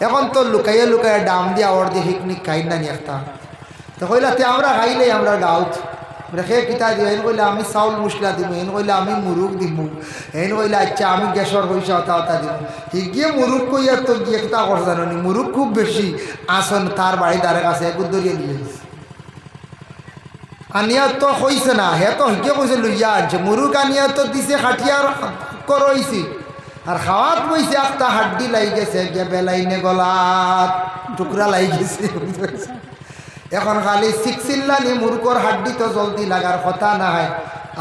এখন তো লুকাইয়া লুকাইয়া ডাম দিয়া ওর দিয়ে পিকনিক খাই না নিয়ে একটা তো কইলাতে আমরা খাইলে আমরা গাঁত রেখে কিতা দিব এন কইলে আমি চাউল মশলা দিব এন কইলে আমি মুরুখ দিব এন কইলে আচ্ছা আমি গ্যাসর পয়সা ওটা ওটা দিব গিয়ে মুরুখ কইয়া তো গিয়ে কিতা কর জানি মুরুখ খুব বেশি আসন তার বাড়ি দ্বারের কাছে গুদরিয়ে দিয়ে আনিয়া তো কইছে না হে তো হিকে কইছে লইয়া আনছে মুরুখ আনিয়া তো দিছে খাটিয়ার করইছি আর খাওয়াত বইছে একটা হাড্ডি লাই গেছে গিয়ে বেলাইনে গলাত টুকরা লাই গেছে এখন খালি সিক্সিল্লানি মুরুকর হাড্ডি তো জলদি লাগার কথা না হয়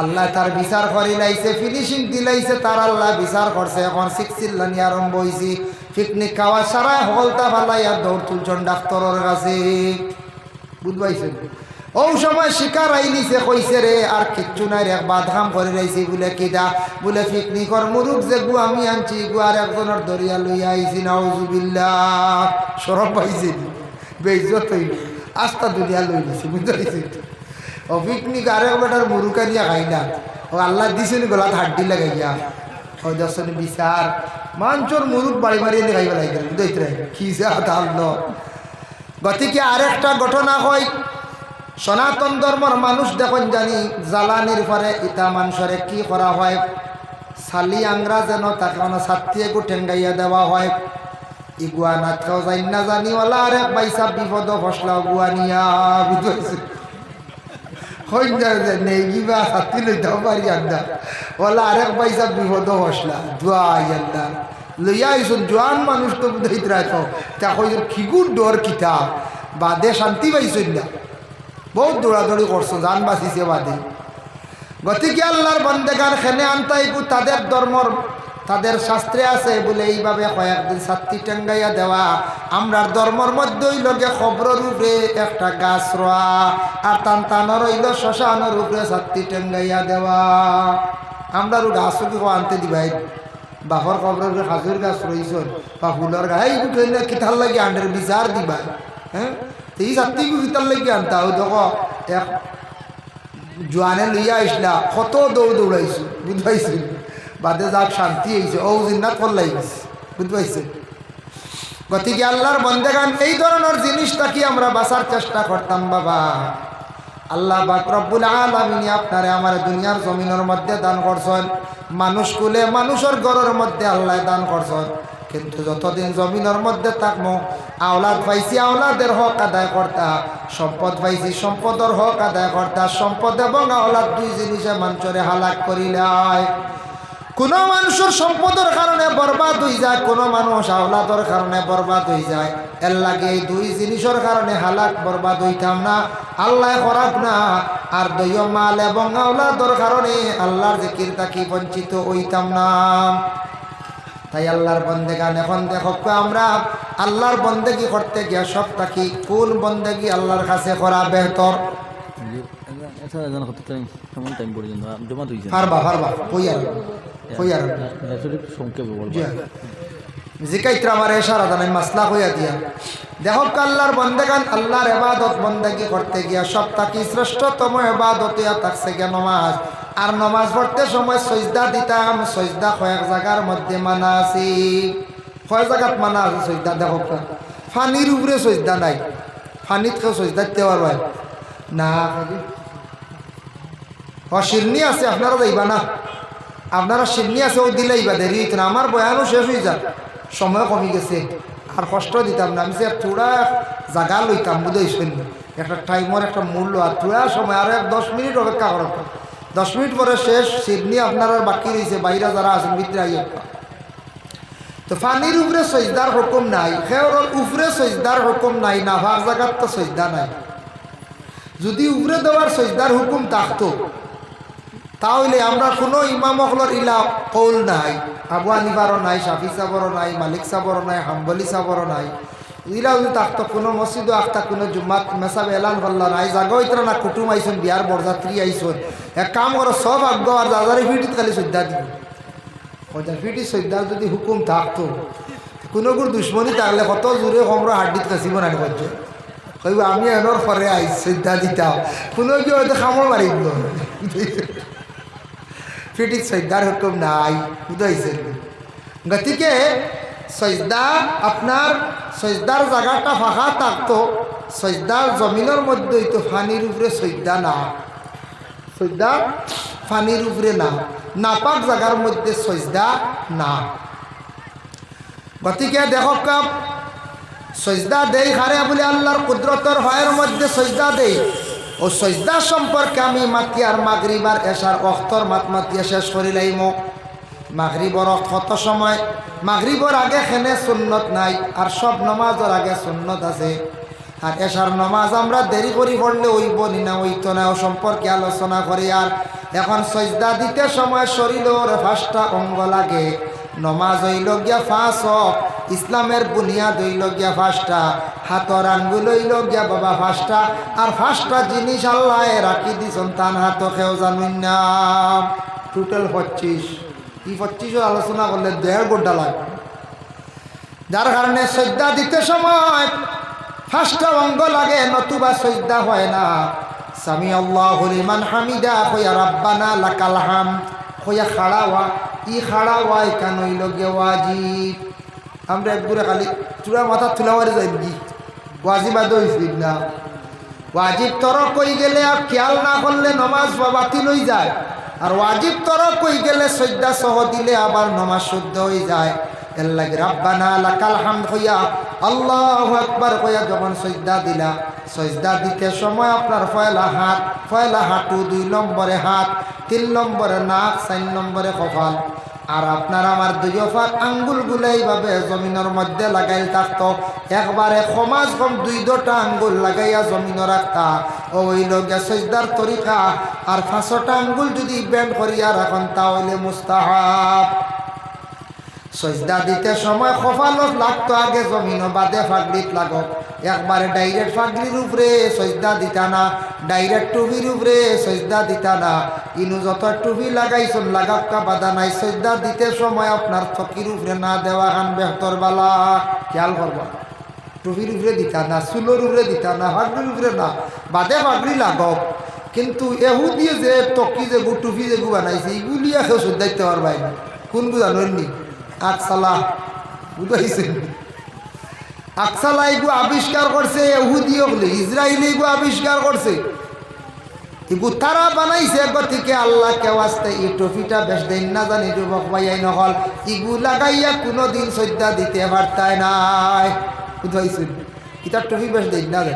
আল্লাহ তার বিচার করে লাইছে ফিনিশিং দিলাইছে তার আল্লাহ বিচার করছে এখন সিক্সিল্লানি আরম্ভ হয়েছি পিকনিক খাওয়া সারাই হলতা ফালাইয়া দৌড় তুলছন ডাক্তরের কাছে বুঝবাইছেন ও সময় শিকার আইনিছে কইছে রে আর কিচ্ছু নাই রে বাদহাম করে রাইছি বলে কিদা বলে পিকনিকর মুরুখ যে গু আমি আনছি গু আর একজনের দরিয়া লইয়া আইছি নাউজুবিল্লাহ সরব পাইছি বেইজ্জত হইল আস্তা দুনিয়া লই গেছি বুঝতে পারছি ও পিকনিক আরেক বেটার মুরুকা নিয়ে খাই না ও আল্লাহ দিছেনি গলাত হাড্ডি লাগাইয়া ও দর্শন বিচার মাঞ্চর মুরুখ বাড়ি মারিয়ে নিয়ে খাইবা লাগবে বুঝতে কি যে আদাল গতিকে আরেকটা ঘটনা হয় সনাতন ধর্মর মানুষ দেখুন জানি জ্বালানির পরে ইটা মানুষরে কি করা হয় সালি আংরা যেন তাকে ছাত্রী একটু ঠেঙ্গাইয়া দেওয়া হয় ইগুয়া নাথকাও যাই না জানি ওলা আরেক বাইসা বিপদ ফসলা গুয়ানিয়া বুঝতে হইন নেই কিবা ছাত্রী লইতেও পারি আড্ডা ওলা আরেক বাইসা বিপদ ফসলা জুয়া আল্লাহ লইয়া আইসুন জোয়ান মানুষ তো বুঝাইতে রাখো তা কইস খিগুর ডর কিতা বাদে শান্তি পাইছুন না বহুত দৌড়াদৌড়ি করছো জান বাঁচিছে বাদে গতিকে আল্লাহর বন্দেগান খেনে আনতাইকু তাদের ধর্মর তাদের শাস্ত্রে আছে বলে এইভাবে কয়েকদিন ছাত্রী টেঙ্গাইয়া দেওয়া আমরার ধর্মর মধ্যেই লগে খবরের উপরে একটা গাছ রোয়া আর টানটানোর হইল শ্মশানোর উপরে ছাত্রী টেঙ্গাইয়া দেওয়া আমরার গাছও কি আনতে দিবাই বাপর খবরের উপরে খাজুর গাছ রইছ বা ফুলের গাছ এই উঠে কিতার লাগে আন্ডের বিচার দিবা হ্যাঁ এই ছাত্রীকে কিতার লাগে আনতা ওই দেখো এক জোয়ানে লইয়া আসলা কত দৌড় দৌড়াইছো বুঝতে পাইছি বাদে যাক শান্তি হয়েছে ও জিন্নাত করলাই গেছে বুঝতে পাইছে গতিকে আল্লাহর বন্দেগান এই ধরনের জিনিসটা কি আমরা বাঁচার চেষ্টা করতাম বাবা আল্লাহ পাক রব্বুল আলামিন আপনারে আমার দুনিয়ার জমিনের মধ্যে দান করছেন মানুষ কুলে মানুষের ঘরের মধ্যে আল্লাহ দান করছেন কিন্তু যতদিন জমিনের মধ্যে থাকবো আওলাদ পাইছি আওলাদের হক আদায় করতা সম্পদ পাইছি সম্পদের হক আদায় করতা সম্পদ এবং আওলাদ দুই জিনিসে মানুষরে হালাক করিলাই কোনো মানুষের সম্পদের কারণে বরবাদ হয়ে যায় কোনো মানুষ আওলাদের কারণে বরবাদ হয়ে যায় এর লাগে এই দুই জিনিসের কারণে হালাক বরবাদ হইতাম না আল্লাহ খারাপ না আর দৈয় মাল এবং আওলাদের কারণে আল্লাহর জিকির তাকি বঞ্চিত হইতাম না তাই আল্লাহর বন্দেগান এখন দেখো আমরা আল্লাহর বন্দেগি করতে গিয়া সব তাকি কোন বন্দেগি আল্লাহর কাছে করা বেহতর জিকাইত্রা আমার এসারা জানাই মাসলা হইয়া দিয়া দেখো আল্লাহর বন্দেগান আল্লাহর ইবাদত বন্দেগি করতে গিয়া সব তাকি শ্রেষ্ঠতম ইবাদত ইয়া থাকছে গিয়া নামাজ আর নামাজ পড়তে সময় সজদা দিতাম সজদা কয়েক জায়গার মধ্যে মানা আছে কয়েক জায়গাত মানা আছে সজদা দেখো ফানির উপরে সজদা নাই ফানিত কেউ সজদা দিতে পারবেন না শিরনি আছে আপনারা যাইবা না আপনারা শিরনি আছে ও দিলেইবা দেরি হইত না আমার বয়ানও শেষ হয়ে যাক সময় কমে গেছে আর কষ্ট দিতাম না আমি যে থোড়া জায়গা লইতাম বুঝেছেন একটা টাইমের একটা মূল্য আর থোড়া সময় আরো 10 মিনিট অপেক্ষা করার 10 মিনিট পরে শেষ শিরনি আপনারা বাকি রয়েছে বাইরে যারা আছেন ভিতরে আইয়া তো ফানির উপরে সজদার হুকুম নাই খেওরের উপরে সজদার হুকুম নাই না ভাগ জায়গার তো সজদা নাই যদি উপরে দেওয়ার সজদার হুকুম থাকতো তাহলে আমরা কোনো ইমামকলর ইলা কৌল নাই আবু হানিফারও নাই শাফি সাবরও নাই মালিক সাবরও নাই হাম্বলি সাবরও নাই ইলা যদি থাকতো কোনো মসজিদও আখতা কোনো জুম্মাত মেসাব এলান করল নাই জাগো ইতরা না কুটুম আইসন বিয়ার বরযাত্রী আইসন এক কাম করো সব আজ্ঞ আর দাদারি ফিটিত খালি শ্রদ্ধা দিব ফিটি শ্রদ্ধার যদি হুকুম থাকতো কোনো গুর দুশ্মনী থাকলে কত জোরে কমরা হাড্ডিত কাছিব না করছে কইব আমি এনর পরে আইস শ্রদ্ধা দিতাম কোনো কি হয়তো খামো মারি দিল ফিটিত শ্রদ্ধার হুকুম নাই বুঝাইছে গতিকে সজদা আপনার সজদার জায়গাটা ফাঁকা থাকতো, সজদার জমিনের মধ্যেই তো ফানির উপরে সজদা না, সজদা ফানির উপরে না, নাপাক জায়গার মধ্যে সজদা না। গতিকে দেখো কাপ সজদা দেই হারে বলে আল্লাহর কুদরতর হয়ের মধ্যে সজদা দেই। ও সজদা সম্পর্কে আমি মাতিয়ার মাগরিবার এশার অখতর মাতিয়া শেষ করি লাইম। মাগরিবর কত সময়, মাগরিবর আগে খেনে সুন্নত নাই, আর সব নমাজের আগে সুন্নত আছে। আর এশার নমাজ আমরা দেরি করি পড়লে ওইব না ওইতো না, ও সম্পর্কে আলোচনা করি। আর এখন সজদা দিতে সময় শরীরের 5টা অঙ্গ লাগে। নমাজ হইল গিয়া 5, ইসলামের বুনিয়াদ হইল গিয়া 5টা, হাতর আঙ্গুল হইল গিয়া বাবা 5টা। আর 5টা জিনিস আল্লাহ রাখি দিছেন তান হাত খেও জানুন না, টোটাল 25। এই 25 আলোচনা করলে 1.5 ঘন্টা লাগবে। যার কারণে সজদা দিতে সময় 5টা অঙ্গ লাগে, নতুবা সজদা হয় না। সামি আল্লাহু লিমান হামিদা কইয়া রাব্বানা লাকাল হামদ কইয়া খাড়া হওয়া, ই খাড়া হওয়া এখান হইল গিয়ে ওয়াজিব। আমরা একবারে খালি চূড়া মাথা তুলা মারে যাই কি ওয়াজিব আদৌ হয়েছি না। ওয়াজিব তরক কই গেলে আর খেয়াল না করলে নমাজ বাতিল হয়ে যায়, আর ওয়াজিব তরক কই গেলে সজদা সহ দিলে আবার নমাজ শুদ্ধ হয়ে যায়। এর লাগে রাব্বানা লাকাল হামদ কইয়া আল্লাহু আকবার কইয়া যখন সজদা দিলা, সজদা দিতে সময় আপনার পয়লা হাঁটু, 2 নম্বরে হাত, 3 নম্বরে নাক, 4 নম্বরে কপাল। আর আপনার আমার 2 পাক আঙ্গুলগুলো এইভাবে জমিনের মধ্যে লাগাই থাকতো। একবারে সমাজ কম 2টা আঙ্গুল লাগাইয়া জমিন রাখতা, ওই লগে সজদার তরিকা। আর 5টা আঙ্গুল যদি বেন্ড করিয়া রাখেন তাহলে মুস্তাহাব। সজদা দিতে সময় কপালত লাগতো আগে জমিন, বাদে ফাগড়িত লাগক। একবারে ডাইরেক্ট ফাগড়ির উপরে সজদা দিতা না, ডাইরেক্ট টুপির উপরে সজদা দিতা না। ইনু যত টুপি লাগাইছন লাগাক্কা বাধা নাই, সজদা দিতে সময় আপনার থকির উপরে না দেওয়া খান বেহতর বালা। খেয়াল করবা, টুপির উপরে দিতা না, চুলোর উপরে দিতা না, ফাগড়ির উপরে না, বাদে ফাগড়ি লাগক। কিন্তু এহু দিয়ে যে টকি যেগু টুপি যেগু বানাইছে এগুলি এখন সজ্জাইতে পারবাই না। কোনগু জানেননি? আকসালা বুঝাইছেন? আকসালা এগু আবিষ্কার করছে ইহুদিও বলে, ইসরায়েলি এগু আবিষ্কার করছে, এগু তারা বানাইছে। গতিকে আল্লাহ কেউ আসতে এই টফিটা বেশ দেন না জানি যুবক ভাইয়াই নহল ইগু লাগাইয়া কোনোদিন সজ্জা দিতে পারতায় নাই। বুঝাইছেন? এটা টফি বেশ দেন না জানি,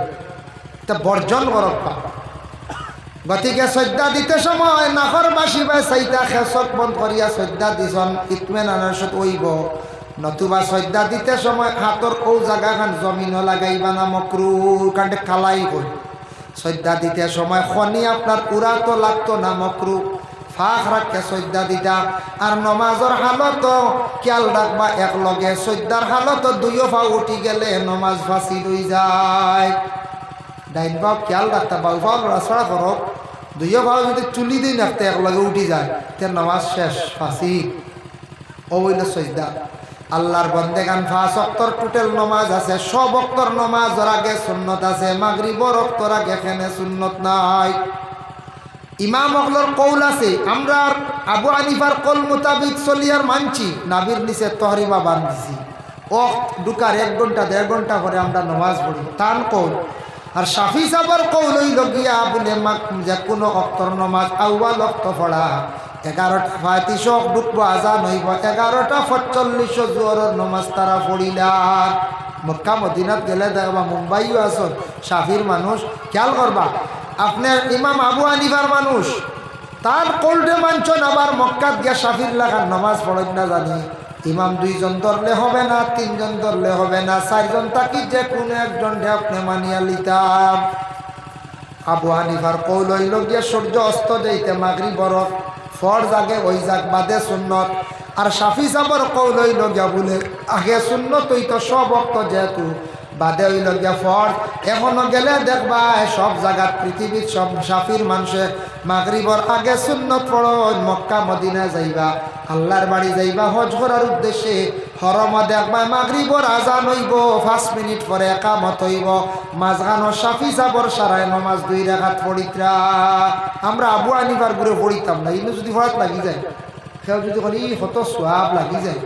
এটা বর্জন করক পা। গতিকে সজ্জা দিতে সময় নাখর বাসি বাই চাইটা খেসক বন্ধ করিয়া সজ্জা দিছন ইতমেনানের সাথে ওইব। নতুবা সজ্জা দিতে সময় হাতর ও জায়গাখান জমিনও লাগাইবা না, মকরু কাণ্ডে কালাই কই। সজ্জা দিতে সময় খনি আপনার উড়া তো লাগতো না, মকরু। ফাঁক রাখে সজ্জা দিতা। আর নমাজর হালত খেয়াল রাখবা, একলগে সজ্জার হালত 2 পা উঠি গেলে নমাজ ফাঁসি হয়ে যায়। ডাইন পাও খেয়াল রাখতে, বাউ পাও লড়াছড়া করো, 2 পাও যদি চুলি দিই রাখতে একলগে উঠি যায়, তে নামাজ শেষ, ফাঁসি। ও বইল সজদা। আল্লাহর বন্দেগান 5 ওয়াক্তর টোটাল নমাজ আছে, সব ওয়াক্তর নমাজের আগে সুন্নত আছে, মাগরিবর ওয়াক্তর আগে এখানে সুন্নত নাই। ইমাম অগলর কৌল আছে, আমরা আবু হানিফার কল মোতাবিক চলিয়ার মানছি, নাবির নিচে তহরিমা বান্ধিছি। ও ঢুকার 1 ঘন্টা 1.5 ঘন্টা পরে আমরা নমাজ পড়ি, তান কৌল। আর শাফি সাবর কৌল হইল গিয়া বলে যে কোনো অক্তর নমাজ আউয়াল ওয়াক্ত পড়া 11:35 ঢুকবো, আজান হইব 11:45 জোহরের নমাজ তারা পড়িলাম। মক্কা মদিনাত গেলে দেখবা, মুম্বাইও আসন শাফির মানুষ, খেয়াল করবা আপনার ইমাম আবু হানিফার মানুষ, তার কোল্ডে মানছন। আবার মক্কাত গিয়া শাফির লাগার নমাজ পড়েন না জানি, ইমাম 2 জন ধরলে হবে না, 3 জন ধরলে হবে না, 4 জন থাকি যে কোনো একজন আপনি মানিয়া লিতাম। আবু হানিফার কৌল হইল গিয়া সূর্য অস্ত যাইতে মাগরিবর ফরজ আগে ওই যাক বাদে সুন্নত। আর শাফি সাবর কৌল হইল গিয়া বলে আগে সুন্নত হইতো সব ওয়াক্ত, যেহেতু বাদে হইল গিয়া ফরজ। এখনো গেলে দেখবা সব জায়গার পৃথিবীর সব শাফির মানুষে মাগরিবর আগে সুন্নত পড়ো। মক্কা মদিনা যাইবা, আল্লাহর বাড়ি যাইবা হজ করার উদ্দেশ্যে, হরম দেখবা মাগরিবর আজান হইব, 5 মিনিট পরে একামত হইব, মাঝখানো শাফি সাবর সারায় নমাজ 2 রাকাত পড়িত্রা। আমরা আবু হানিফার ঘুরে পড়িতাম না, ইনু যদি হঠাৎ লাগি যায়, কেউ যদি বলি কত সোয়াব লাগি যায়,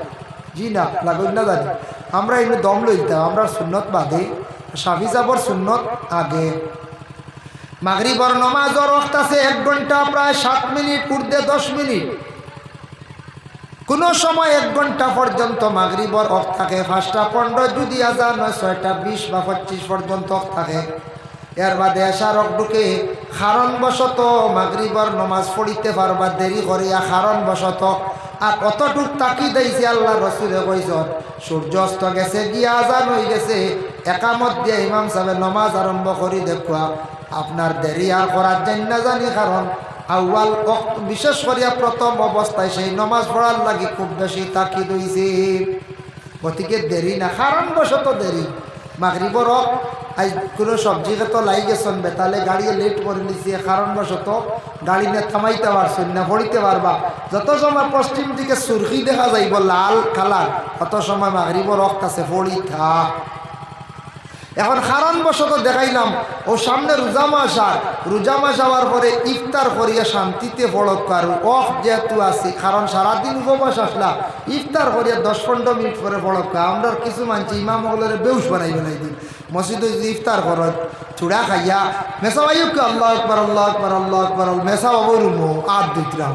জি না লাগুন না জানি আমরা এমনি দম লইতাম আমরা সুন্নত বাদে শাফি সাবর সুন্নত আগে মাগরিবর নমাজর ওয়াক্ত আছে 1 ঘন্টা প্রায় 7 মিনিট ঊর্ধ্বে 10 মিনিট কোনো সময় 1 ঘন্টা পর্যন্ত মাগরিবর ওয়াক্ত থাকে 5টা 15 যদি আজান হয় 6টা 20 বা 25 পর্যন্ত থাকে এর বাদে এশার ঢুকে কারণবশত মাগরিবর নমাজ পড়িতে পারবা দেরি করিয়া কারণবশত আর অতটুক তাকি দিয়েছে আল্লাহ রসুলে কইছেন সূর্য অস্ত গেছে গিয়া আজান হয়ে গেছে একামত দিয়ে ইমাম সাহেব নমাজ আরম্ভ করি দেখুয়া আপনার দেরি আর করার জন্য জানি কারণ আউয়াল ওয়াক্ত বিশেষ করিয়া প্রথম অবস্থায় সেই নমাজ পড়ার লাগি খুব বেশি তাকি দিয়েছে গতিকে দেরি না কারণবশত দেরি মাগরিবর আজ কোনো সবজি তো লাই গেছেন বেতালে গাড়ি লেট করে নিছি কারণবশত গাড়ি নিয়ে থামাইতে পারছেন না পড়িতে পারবা যত সময় পশ্চিম দিকে সুরখি দেখা যাইব লাল কালার তত সময় মাগরিবর ওয়াক্ত আছে পড়ি থাক এখন কারণবশত দেখাইলাম ও সামনে রোজা মাস আর রোজা মাস হওয়ার পরে ইফতার করিয়া শান্তিতে পড়ক কারণ অফ যেহেতু আছে কারণ সারাদিন উপবাস আসলা ইফতার করিয়া 10-15 মিনিট পরে পড়ক আমরা কিছু মানছি ইমাম হলের বেউস বানাই দিন মসজিদে যদি ইফতার করত চূড়া খাইয়া মেসা ভাইকে আল্লাহ আকবার আল্লাহ আকবার আল্লাহ আকবার মেসা বাবু রুমো আর দুইটা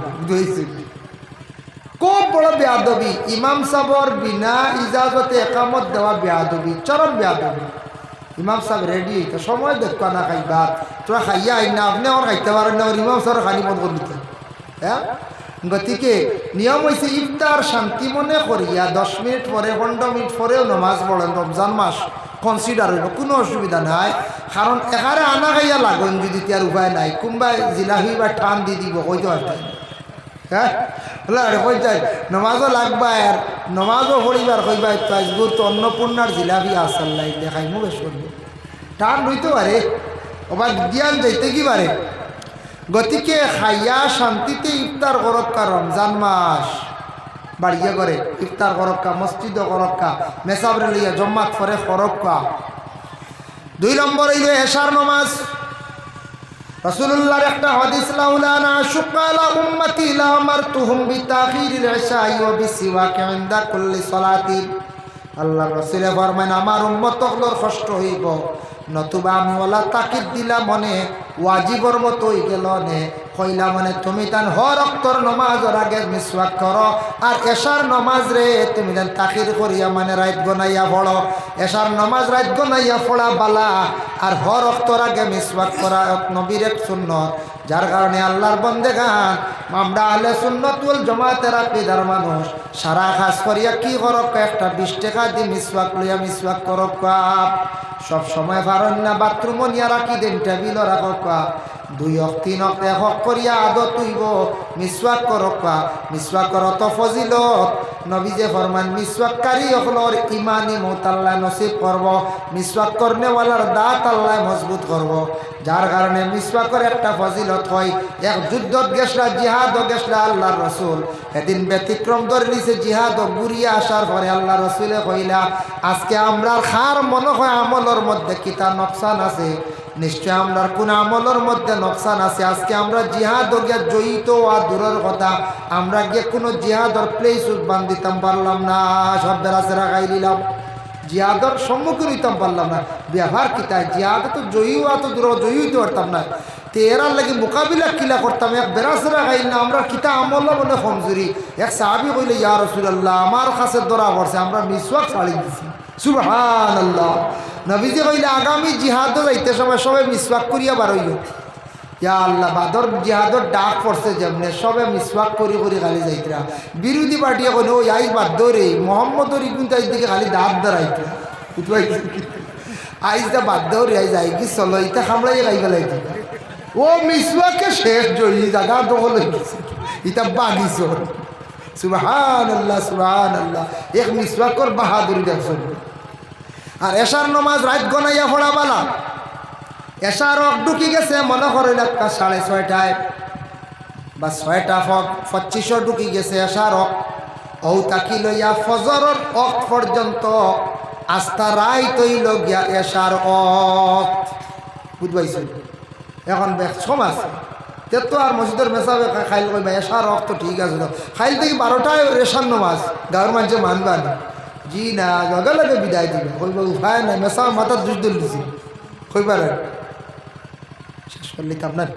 খুব বড় বেয়াদবি ইমাম সাহর বিনা ইজাজতে একামত দেওয়া বেয়াদবি চরম বেয়াদবি ইমাম সাহেব রেডি তো সময় দেখবা না খাইবা তোরা খাইয়া আই না আপনি আমার খাইতে পারেন না ইমাম সাহেব খালি মন করে দিতে হ্যাঁ গতিকে নিয়ম হয়েছে ইফতার শান্তি মনে করিয়া 10 মিনিট পরে 15 মিনিট পরেও নামাজ পড়েন রমজান মাস কনসিডার হইব কোনো অসুবিধা নাই কারণ এখানে আনা খাইয়া লাগন যদি তার উপায় নাই কোনবা জিলাপি বা ঠান দিয়ে দিব হইতে পারতেন হ্যাঁ কইতাই নমাজও লাগবা আর নমাজও পড়িবার কইবা তাজগুর তো অন্নপূর্ণার জিলাপি আসাল্লাই দেখাই মু বেশ করবো টান হইতে পারে ওবার জ্ঞান যাইতে কি পারে গতিকে খাইয়া শান্তিতে ইফতার করক্কা রমজান মাস বাড়িয়ে করে ইফতার করক্কা মসজিদও করক্কা মেসাবরে লইয়া জম্মাত করে করক্কা 2 নম্বর হইল এশার নমাজ রাসূলুল্লাহর একটা হাদিস লাউলানা শুকালা উম্মতি লা আমারতুহুম বিতাখিরিল ইশাই ওয়া বিসিওয়াক ইনদা কুল্লি সালাতি আল্লাহ রাসূল ফরমান আমার উম্মতগুলোর কষ্ট হইব নতুবা আমি ওলা তাকিদ দিলা মনে ওয়াজিবর মতো হই গেল নে কইলা মানে তুমি তান হর ওয়াক্তর নামাজের আগে মিসওয়াক করো আর এশার নামাজ রে তুমি তান তাখির করিয়া মানে রাত গনাইয়া পড়ো এশার নামাজ রাত গনাইয়া পড়া বালা আর হর ওয়াক্তর আগে মিসওয়াক করা নবীর এক সুন্নাত যার কারণে আল্লাহর বান্দেগান আমরা আহলে সুন্নাত ওয়াল জামাতের আকীদার মানুষ সারা খাস করিয়া কি করক একটা 20 টাকা দিয়ে মিসওয়াক লইয়া মিসওয়াক করক সব সময় পারেন না বাথরুম নিয়া রাখি দেন টেবিল রাখক 2 অক্ত 3 অক্ত এক করিয়া আদত হইব মিসওয়াক করক মিসওয়াক করত ফজিলত নবী যে ফরমান মিসওয়াককারী হলর ইমানি মত আল্লাহ নসিব করব মিসওয়াক করনে ওয়ালার দাঁত আল্লাহ মজবুত করব যার কারণে মিসওয়াকের একটা ফজিলত হয় এক যুদ্ধত গেছলা জিহাদ গেছলা আল্লাহর রাসূল এদিন ব্যতিক্রম ধরে নিছে জিহাদ ঘুরিয়ে আসার পরে আল্লাহ রাসূলে কইলা আজকে আমরা খার মনে হয় আমলের মধ্যে কিতা নকসান আছে নিশ্চয় আমরা কোন আমলের মধ্যে নকসান আছে আজকে আমরা জিহাদ গিয়া জয়িত আর দূরের কথা আমরা গিয়ে কোনো জিহাদর প্লেস বান্ধিতাম পারলাম না সব বেড়াচেরা খাই দিলাম জিহাদর সম্মুখীন হইতাম পারলাম না ব্যবহার কিতায় জিহাদ তো জয়ীও এত দূর জয়ী হইতে পারতাম না তো এরার লাগে মোকাবিলা কিলা করতাম এক বেড়াচেরা খাই না আমরা কিতা আমল মনে কমজোরি এক সাহাবী কইলে ইয়া রাসূলুল্লাহ আমার কাছে ধরা পড়ছে আমরা মিসওয়াক ছাড়ি দিছি সুবহানাল্লাহ নবীজি কইলে আগামী জিহাদে যাইতে সময় সবাই মিসওয়াক করিয়া বার হইল ইয়া আল্লাহ বাদর জিহাদর ডাক পড়ছে যেমনে সবে মিসওয়াক করি করি খালি যাইতরা বিরোধী পার্টি এখন ওই আইস বাদ রে মোহাম্মদর ইগুনটা দিকে খালি দাঁত দাঁড়াইতো আইসটা বাদ রে আইস আই কি চলো ইটা খামড়াই খাই ফেলাইতো ও মিসওয়াকে শেষ জয়ী জায়গা দখল হয়ে গেছে ইটা বাগিছ সুবহানাল্লাহ সুবহানাল্লাহ এক মিসওয়াকর বাহাদুরি দেখছেন আর এশার নমাজ রাত গনাইয়া পড়া বালা এশার ঢুকি গেছে মনে করেন একটা 6:30 বা 6:25 ঢুকি গেছে এশার ও তাকি লইয়া ফজরের অক পর্যন্ত আস্থা রায় তৈল গিয়া এশার অক বুঝবাইছেন এখন সমাজ তে তো আর মসজিদের মেসাবে খাইল কই ভাই এসার রক্ত ঠিক আছে তো খাইল থেকে 12টায় রেশান নমাজ গাঁর মানুষে মানবা না জি না লগে লগে বিদায় দিবে কইব উপায় নাই মেসা মাথার দুষ দল দিছি কইবার শেষ করলি তো আপনার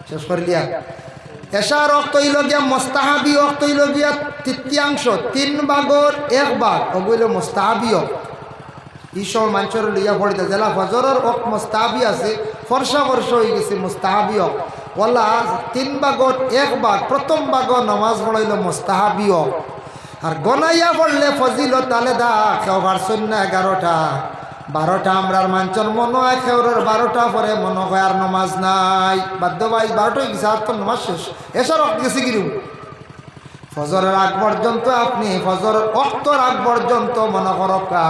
শেষ করলিয়া এশার রক্ত হইল গিয়া মোস্তাহাবি রক্ত হইল গিয়া 3/3 ভাগর 1 ভাগ ওগুলো মোস্তাহাবিও এই সময় মানুষের লইয়া পড়িতে জেলা ফজরের অক মোস্তাহাবি আছে ফর্সা ফর্স হয়ে গেছে মোস্তাহাবিও ওলা 3 ভাগর 1 ভাগ প্রথম ভাগ নমাজ পড়াইল মোস্তাহাবিও আর গনাইয়া পড়লে ফজিলত আলাদা কেউ পারছেন না 11টা 12টা আমরার মাঞ্চর মনে হয় খেউরের 12টা পরে মনে হয় আর নমাজ নাই বাধ্য ভাই 12টাই গেছে আর তো নমাজ শেষ এসব রক্ত গেছে কিরু ফজরের আগ পর্যন্ত আপনি ফজরের অক্তর আগ পর্যন্ত মনে করকা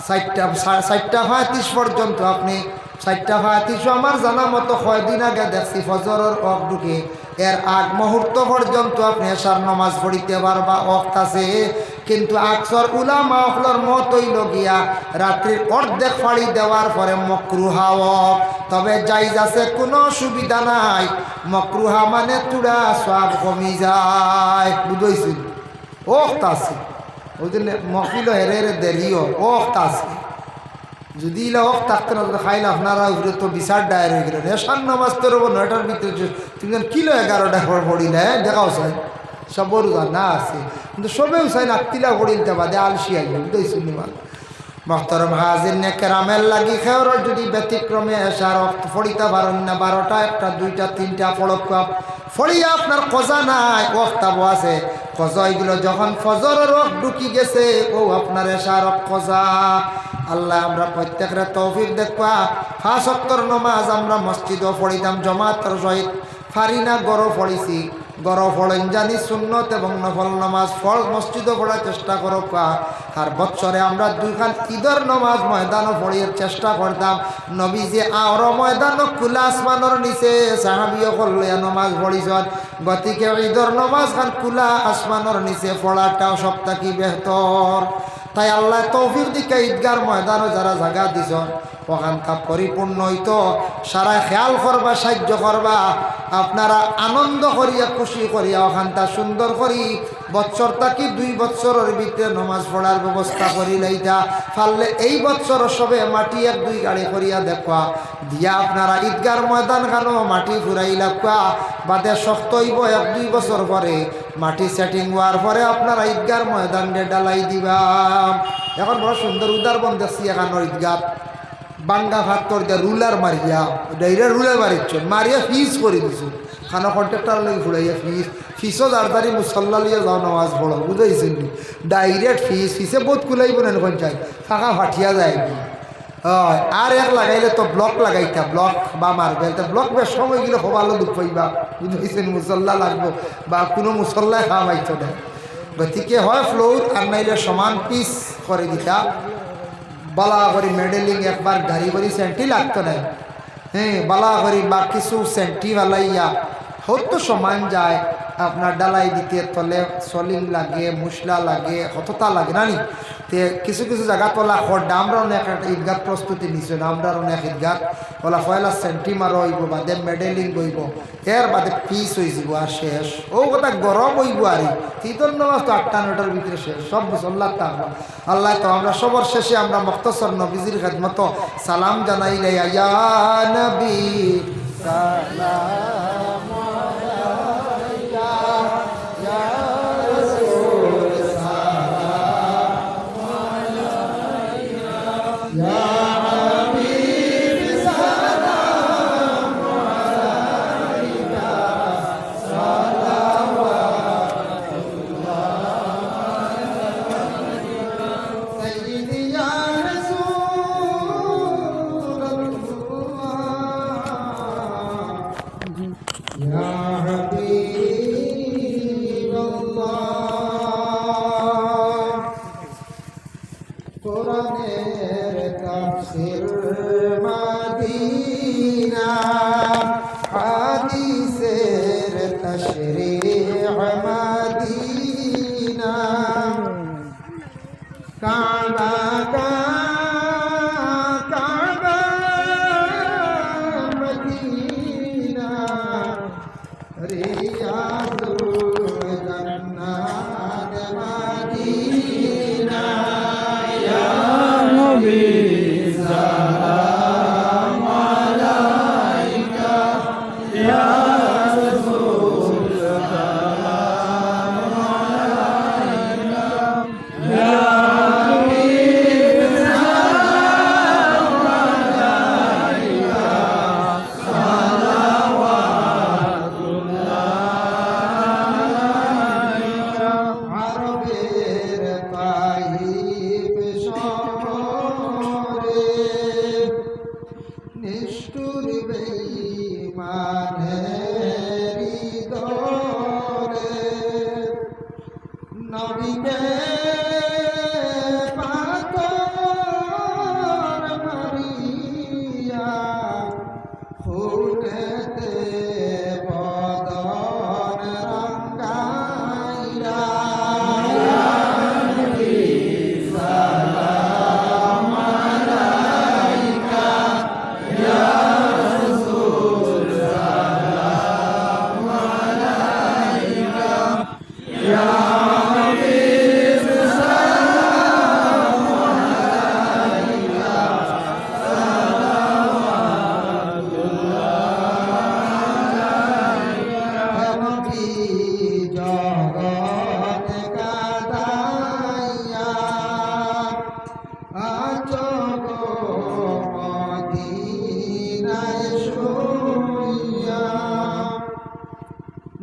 4:35 পর্যন্ত আপনি 4:35 আমার জানা মতো কয়দিন আগে দেখছি ফজরের অক ঢুকে এর আগ মুহূর্ত পর্যন্ত আপনি এশার নামাজ পড়িতে পারবা ওয়াক্ত আছে কিন্তু আকসর উলামা হলর মত হইল গিয়া রাত্রির অর্ধেক ফাড়ি দেওয়ার পরে মকরুহা ওয়াক্ত তবে জায়েজ আছে কোনো সুবিধা নাই মকরুহা মানে তুড়া সওয়াব কমি যায় বুঝাইছিল ওয়াক্ত আছে ওই জন্য মহফিল হেরে দেরিও ওয়াক্ত আছে যদি হোক থাকতে না খাইল আপনারা উপরে তো বিচার ডায়ের হয়ে গেলেন এসার নামাজ তো রব 9টার ভিতরে তুমি কিলো 11টা পড়ি না দেখাও চাই সবর না আছে কিন্তু সবেও চাই নাকতিলা পড়িলতে বাদে আলসি আইবে বুঝতেছি নিমাল মহতরম হাজির নে কেরামের লাগি খেওর যদি ব্যতিক্রমে এসার ফড়িতে পারেন না 12টা 1টা 2টা 3টা পড়ক ফড়িয়া আপনার কজা নাই ওক্তাবো আছে কজা এগুলো যখন ফজরের রক ঢুকি গেছে ও আপনার এসার কজা আল্লাহ আমরা প্রত্যেকের তৌফিক দেখবা 5 ওয়াক্তের নামাজ আমরা মসজিদও পড়িতাম জামাতের সহিত ফারি না গড় পড়িছি গড় পড়েন জানি সুন্নত এবং নফল নামাজ ফল মসজিদও পড়ার চেষ্টা করো আর বৎসরে আমরা 2খান ঈদের নামাজ ময়দানও পড়িয়ে চেষ্টা করতাম নবী যে আর ময়দানও খোলা আসমানের নিচে সাহাবিও করলে নামাজ পড়িছন গতিকে ঈদের নামাজ খান খোলা আসমানের নিচে পড়াটাও সবথেকে বেহতর তাই আল্লাহ তৌফিক দিকে ঈদগার ময়দানও যারা জায়গা দিছন ওখানটা পরিপূর্ণ হইতো সারা খেয়াল করবা সাহায্য করবা আপনারা আনন্দ করিয়া খুশি করিয়া ওখানটা সুন্দর করি বৎসর থাকি 2 বৎসরের ভিতরে নমাজ পড়ার ব্যবস্থা করি লাইতা ফাললে এই বৎসর সবে মাটি 1-2 গাড়ি করিয়া দেখবা দিয়া আপনারা ঈদগার ময়দান খানো মাটি ফুরাই লাগবা বাদে শক্ত হইব 1-2 বছর পরে মাটি সেটিং হওয়ার পরে আপনারা ঈদগার ময়দান ডালাই দিবা এখন বড় সুন্দর উদাহরণ দেখছি এখানোর ঈদগাহ বাঙ্গা ভাত করে দিয়া রুলার মারিয়া ডাইরেক্ট রুলার মারিছ মারিয়া ফিস করে দিছো খানা কন্ট্রাক্টর লাগে ঘুরাইয়া ফিসও দাঁড়াতারি মুসল্লা লিয়ে যাও নামাজ পড়ো বুঝাইছেন ডাইরেক্ট ফিসে বহুত কুলাইব না পঞ্চায়েত ফাঁকা ফাটিয়া যায় হয় আর এক লাগাইলে তো ব্লক লাগাইতা ব্লক বা মারবেল তো ব্লক বেশ সময় গেলে ভালো দুঃখ পাইবা বুঝাইছেন মুসল্লা লাগবো বা কোনো মুসল্লায় খাওয়াইতো না গতিকে হয় ফ্লোর আর নাইলে সমান পিস করে দিতা বালা করি মেডেলিং একবার গাড়ি করি সেন্টি লাগতো না হ্যাঁ বালা করি বা কিছু সেন্টি বালাইয়া হতো সমান যায় আপনার ডালাই দিতে তলে সলিং লাগে মশলা লাগে কতটা লাগে না নি তে কিছু কিছু জায়গা তোলা খড় আমরা অনেক একটা ঈদগাহ প্রস্তুতি নিছো না আমরা অনেক ঈদগাহ ওলা পয়লা সেন্টি মারো হইব বাদে মেডেলিং হইব এর বাদে পিস হয়ে যাব আর শেষ ও কথা গরম হইব আর ঈদের নামাজ তো 8-9টার ভিতরে শেষ সব মুসল্লার থাকবো আল্লাহ তো আমরা সবার শেষে আমরা মুখতাসর নবীজির খেদমত সালাম জানাইলে ইয়া নবী সালাম নিষ্ঠুর বেঈমানেরি দলে নবীকে পাথর মারিয়া ফুলেতে বদন রঙ্গাইয়া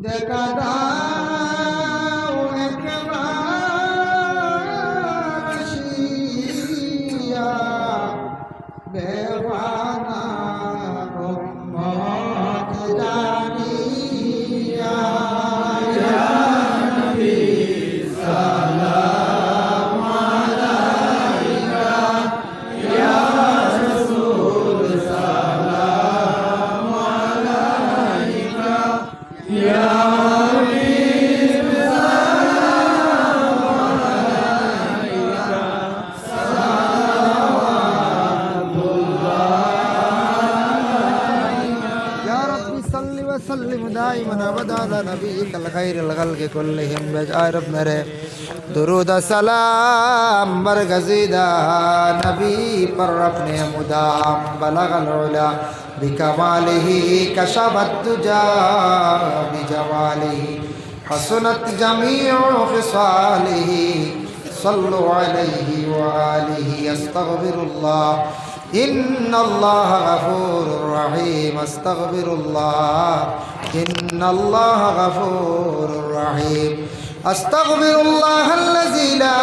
দেখা দাও একবার আসিয়া বেওয়ানা উম্মত জানিয়া ইয়া নবী সালাম আলাইকা ইয়া রাসূল সালাম আলাইকা ইয়া وسلم دائما ابدا على نبيك الخير الخلق كلهم بجاء رب میرے درود سلام برگزیدہ نبی پر اپنے مدام بلغ العلا بکمالہ کشف الدجى بجمالہ حسنت جميع خصالہ صلوا علیہ وآلہ استغفر اللہ إن الله غفور رحيم استغفر الله إن الله غفور رحيم استغفر الله الذي لا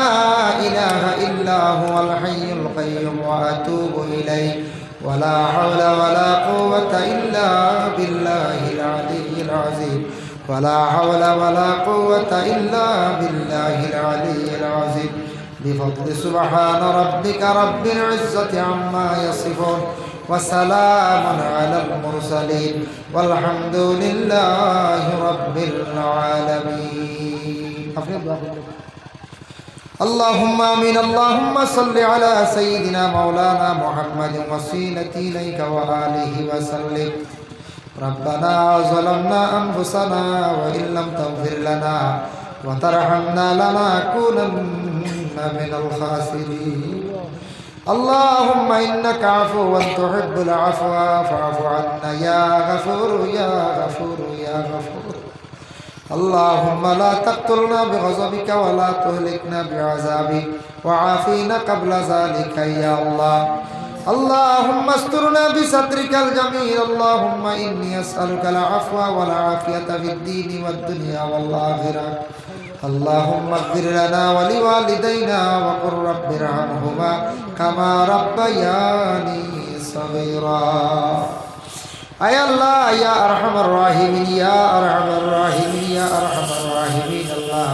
إله إلا هو الحي القيوم وأتوب إليه ولا حول ولا قوة إلا بالله العلي العظيم ولا حول ولا قوة إلا بالله العلي العظيم بفضل سبحان ربك رب العزة عما يصفون وسلام على المرسلين والحمد لله رب العالمين اللهم آمين اللهم صل على سيدنا مولانا محمد وسيلة إليك وآله وسلم ربنا ظلمنا أنفسنا وإن لم تغفر لنا وترحمنا لنكونن من الخاسرين اللهم إنك عفو تحب العفو فاعف عنا يا غفور يا غفور يا غفور اللهم لا تقتلنا بغضبك ولا تهلكنا بعذابك وعافينا قبل ذلك يا الله اللهم استرنا بسترك الجميل اللهم إني أسألك العفو والعافية في الدين والدنيا والآخرة اللهم اغفر لنا ولوالدينا وقل رب ارحمهما كما ربياني صغيرا اے اللہ یا ارحم الراحمین یا ارحم الراحمین یا ارحم الراحمین اللہ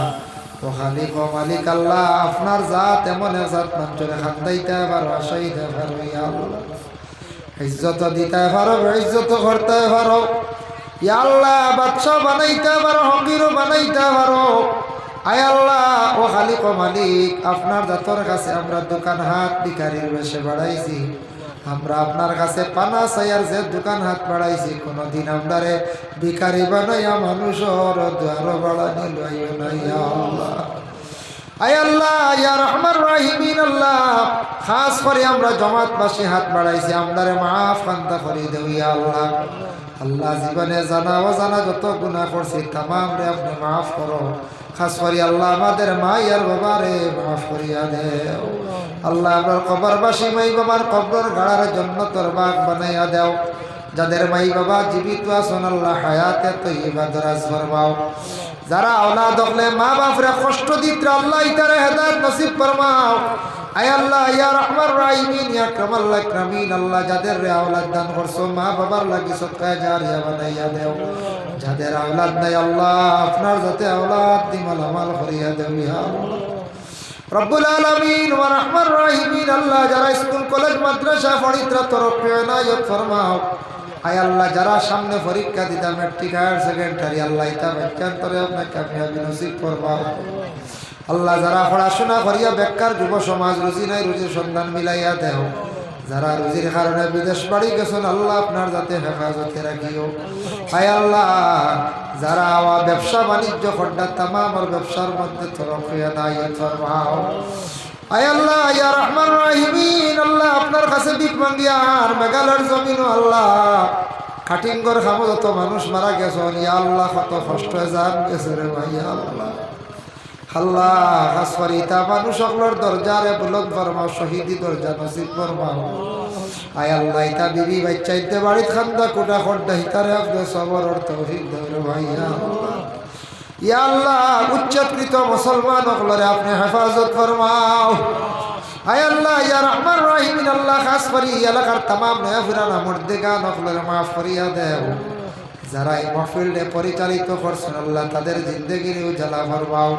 ও খালিক ও মালিক আল্লাহ আপনার জাত এমন জাত মঞ্জুরে খান্দাইতে পারো আশাইতে পারো ইয়া আল্লাহ ইজ্জত দিতে পারো ইজ্জত করতে পারো ইয়া আল্লাহ বাদশা বানাইতে পারো হকিরও বানাইতে পারো আয় আল্লাহ ও খালিক ও মালিক আপনার জাতর কাছে আমরা দোকান হাত ভিখারির বেশে বাড়াইছি আমরা আপনার কাছে পানা সায়ার যে দোকান হাত বাড়াইছি কোনদিন আমরারে ভিখারি বানাইয়া মানুষের দ্বার বাড়ানি লইও না ইয়া আল্লাহ আয় আল্লাহ ইয়া রহমান রাহিমিন আল্লাহ খাস করে আমরা জমাতবাসী হাত বাড়াইছি আমরারে মাফ কান্তা করে দেও ইয়া আল্লাহ আল্লাহ জীবনে জানা অজানা যত গুনাহ করছি तमाम রে আপনি মাফ করো খাস করে আল্লাহ আমাদের মা আর বাবারে মাফ করিয়া দেও আল্লাহ আমার কবরবাসী মাই বাবার কবর গাড়ার জান্নাতের বাগ বানাইয়া দাও যাদের মাই বাবা জীবিত আছেন আল্লাহ হায়াতে তয়্যিবা দরাজ ফরমাও যারা औलाद হলে মা বাপরে কষ্ট দিতে আল্লাহ ইতারে হেদায়েত নসিব ফরমাও আয় আল্লাহ ইয়া রহমান রাহিমিন ইয়া আকরামাল আকরামিন আল্লাহ যাদের আওলাদ দান করছো মা বাবার লাগি সদকা জারিয়া বানাইয়া দেও যাদের আওলাদ নাই আল্লাহ আপনার যাতে আওলাদ দিমাল আমাল করিয়া দেও ইয়া আল্লাহ রব্বুল আলামিন ওয়া রহমান রাহিমিন আল্লাহ যারা স্কুল কলেজ মাদ্রাসা পড়িত্রা তরফে ইনায়াত ফরমাও আয় আল্লাহ যারা সামনে পরীক্ষা দিতা ম্যাট্রিক হায়ার সেকেন্ডারি আল্লাহ ইতা বাচ্চান্তরে আপনাকে কামিয়াবি নসিব ফরমাও আল্লাহ যারা পড়াশোনা করিয়া বেকার যুব সমাজ রুজি নাই রুজির সন্ধান মিলাইয়া দেও যারা রুজির কারণে বিদেশ বাড়ি গেছেন আল্লাহ আপনার যাতে হেফাজতে রাখিও আয় আল্লাহ যারা ব্যবসা বাণিজ্য খড্ডা তামামর ব্যবসার মধ্যে তরফিয়া দায়িত্ব ফরমাও আয় আল্লাহ ইয়া রহমান রাহিমিন আল্লাহ আপনার কাছে ভিক মাঙ্গিয়া আর মেঘালয়ের জমিনও আল্লাহ কাটিংগর খামো যত মানুষ মারা গেছেন ইয়া আল্লাহ কত কষ্ট জান গেছে রে ভাই আল্লাহ আল্লাহ হাসপারিতা মানুষ সকলের দরজারে বুলন্দ ফরমাও শহীদি দরজা নসিব ফরমাও আয় আল্লাহ ইতা বিবি বাচ্চা ইতে বাড়িত খান্দা কুটা খড্ডা হিতারে আপনি সবর তৌফিক দেও ভাই আল্লাহ ইয়া আল্লাহ উচ্চকৃত মুসলমান সকলরে আপনি হেফাজত ফরমাও আয় আল্লাহ ইয়া রহমান রাহিমিন আল্লাহ খাস করি এলাকার तमाम নয়া ফিরানা মুর্দেগান সকলরে মাফ করিয়া দেও যারা এই মাহফিলে পরিচালিত করছেন আল্লাহ তাদের জিন্দেগির উজালা ফরমাও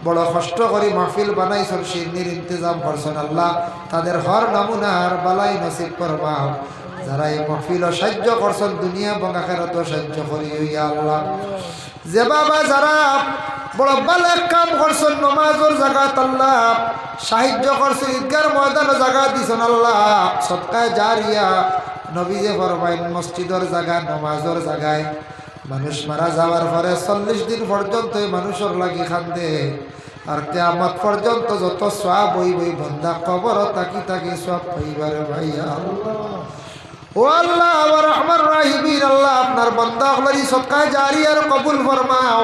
বড় কষ্ট করে মাহফিল বানাইছেন শিরনির ইন্তজাম করছেন আল্লাহ তাদের হর নমুনার বালাই নসিব ফরমাও যারা এই মাহফিল সাহায্য করছেন দুনিয়া এবং আখিরাত সাহায্য করি ইয়া আল্লাহ যে বাবা যারা বড় ভালো কাম করছেন নামাজের জায়গাত আল্লাহ সাহায্য করছেন ঈদগার ময়দানের জায়গা দিছেন আল্লাহ সদকায়ে জারিয়া নবী যে ফরমাইন মসজিদের জায়গা নামাজের জায়গায় মানুষ মারা যাওয়ার পরে 40 দিন পর্যন্ত মানুষের লাগি খান্দে আর কিয়ামত পর্যন্ত যত সওয়াব বই বন্দা কবর তাকি তাকি সব পাইবারে ভাইয়া আল্লাহ ও আল্লাহ ওয়া রহমান রাহিমিন আল্লাহ আপনার বান্দা হলরি সদকা জারিয়ার কবুল ফরমাও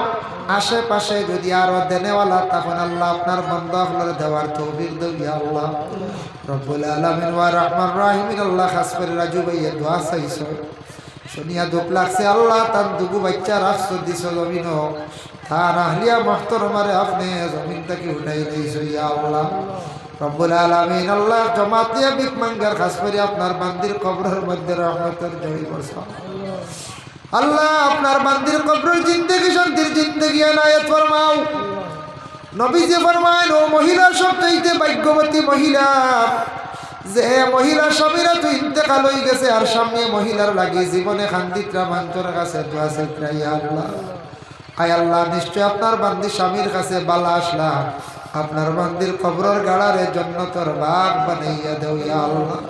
আশেপাশে যদি আরো দেনেওয়ালা তখন আল্লাহ আপনার বান্দা হলরে দেওয়ার তৌফিক দাও ইয়া আল্লাহ রব্বুল আলামিন ওয়া রহমান রাহিমিন আল্লাহ খাস করে রাজু ভাইয়া দোয়া চাইছো শুনিয়া দুঃখ লাগছে আল্লাহ তার দুগু বাচ্চা রাখছো দিছো জমিন তার আহলিয়া মুহতারমারে আপনি জমিন থেকে উঠাই লইছো ইয়া আল্লাহ রব্বুল আলামিন আল্লাহ জামাত দিয়া ভিক মাঙ্গার খাস করে আপনার বান্দির কবরের মধ্যে রহমতের জড়ি করছো আল্লাহ আপনার বান্দির কবরের জিন্দেগি শান্তির জিন্দেগি এনায়েত ফরমাও নবীজি ফরমায় ও মহিলা সবচাইতে ভাগ্যবতী মহিলা যে মহিলা স্বামীরা তো ইন্তেকাল হয়ে গেছে আর সামনে মহিলার লাগি জীবনে খান্দিত্রা বান্তর কাছে দোয়া চাইত্রা ইয়া আল্লাহ আয় আল্লাহ নিশ্চয় আপনার বান্দি স্বামীর কাছে বালা আসলা আপনার বান্দির কবরের গাড়ারে জান্নাতের বাগ বানাইয়া দেও ইয়া আল্লাহ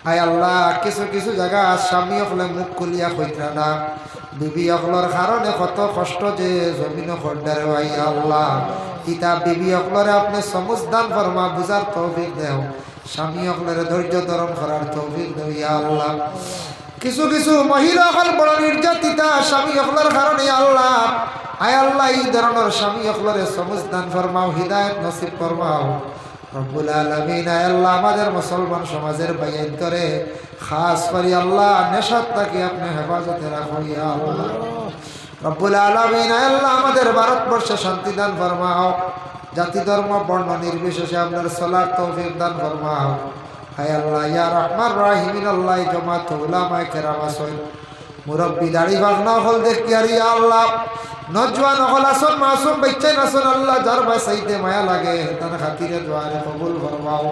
আয় আল্লাহ কিছু কিছু জায়গা স্বামী হলে মুখ খুলিয়া কইত্রা না বিবি অকলর কারণে কত কষ্ট যে জমিন খড্ডারে ইয়া আল্লাহ ইতা বিবি অকলরে আপনি সমুজ দান ফরমা বুঝার তৌফিক দেও স্বামী অকলরে ধৈর্য ধারণ করার তৌফিক দেও ইয়া আল্লাহ কিছু কিছু মহিলা হল বড় নির্যাতিতা স্বামী অকলর কারণে আল্লাহ আয় আল্লাহ এই ধরনের স্বামী অকলরে সমুজ দান ফরমাও হিদায়াত নসিব ফরমাও রব্বুল আলামিন আয় আল্লাহ আমাদের মুসলমান সমাজের বাইন করে খাস করে আল্লাহ নেশাত তাকে আপনি হেফাজতে রাখো ইয়া আল্লাহ রব্বুল আলামিন আয় আল্লাহ আমাদের ভারতবর্ষে শান্তি দান ফরমাও জাতি ধর্ম বর্ণ নির্বিশেষে আপনার চলার তৌফিক দান ফরমাও আয় আল্লাহ ইয়া রহমান রাহিমিন আল্লাহ জামাত উলামায়ে কেরাম আছেন মুরব্বি দাড়ি বাগনা হল দেখি আর ইয়া আল্লাহ নজওয়ান হল আসন মাসুম বাচ্চা নাসন আল্লাহ যার বাসাইতে মায়া লাগে তার খাতিরে দোয়ারে কবুল ফরমাও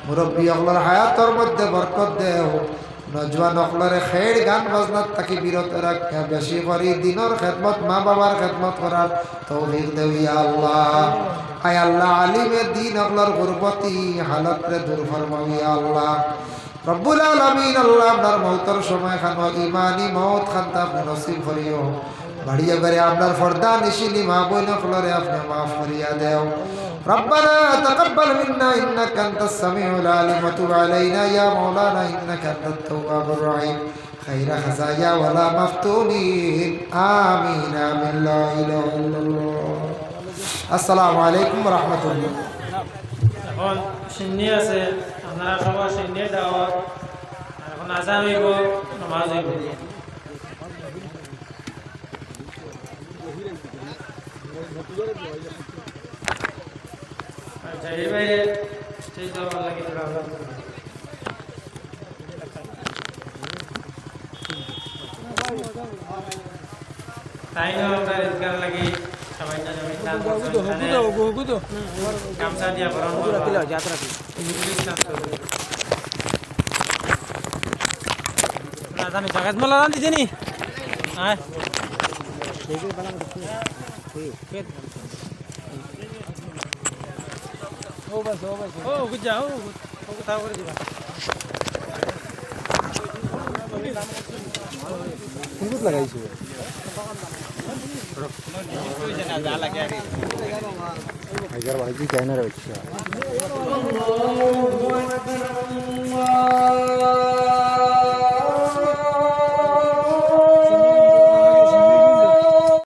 মুরব্বি হলর হায়াতর মধ্যে বরকত দেও নজওয়ান হলরে খেড় গান বাজনাত তাকে বিরত রাখা বেশি করে দিনের খেদমত মা বাবার খেদমত করার তৌফিক দেও ইয়া আল্লাহ আয় আল্লাহ আলিমের দিন হলর গুরবতি হালতরে দূর ফরমাও ইয়া আল্লাহ রব্বুল আলামিন আল্লাহ আপনার মৌতর সময় খানো ইমানি মৌত খানতা আপনি নসিব করিও বাড়িয়ে বাড়ি আপনার ফর্দা নিশিনি মা বোন ফলরে আপনি মাফ করিয়া দেও ربنا تقبل منا انك انت السميع العليم وتب علينا يا مولانا انك انت التواب الرحيم خير خزايا ولا مفتونين امين امين لا اله الا الله السلام عليكم ورحمه الله এখন সিন্নি আছে আপনারা সবাই সিন্নি দাওয়াত এখন আজান হইব নামাজ হইব জাহির ভাই স্টেজ দেওয়ার লাগে তাই না আমরা রিজগার লাগি সবাই না যাবে গামছা দিয়া বরণ না জানি জাগাত মালা রান দিছে নি আয় ও বুঝা ও কথা করে দিবা কুকুর লাগাইছো হাজার বাড়ি কেন রে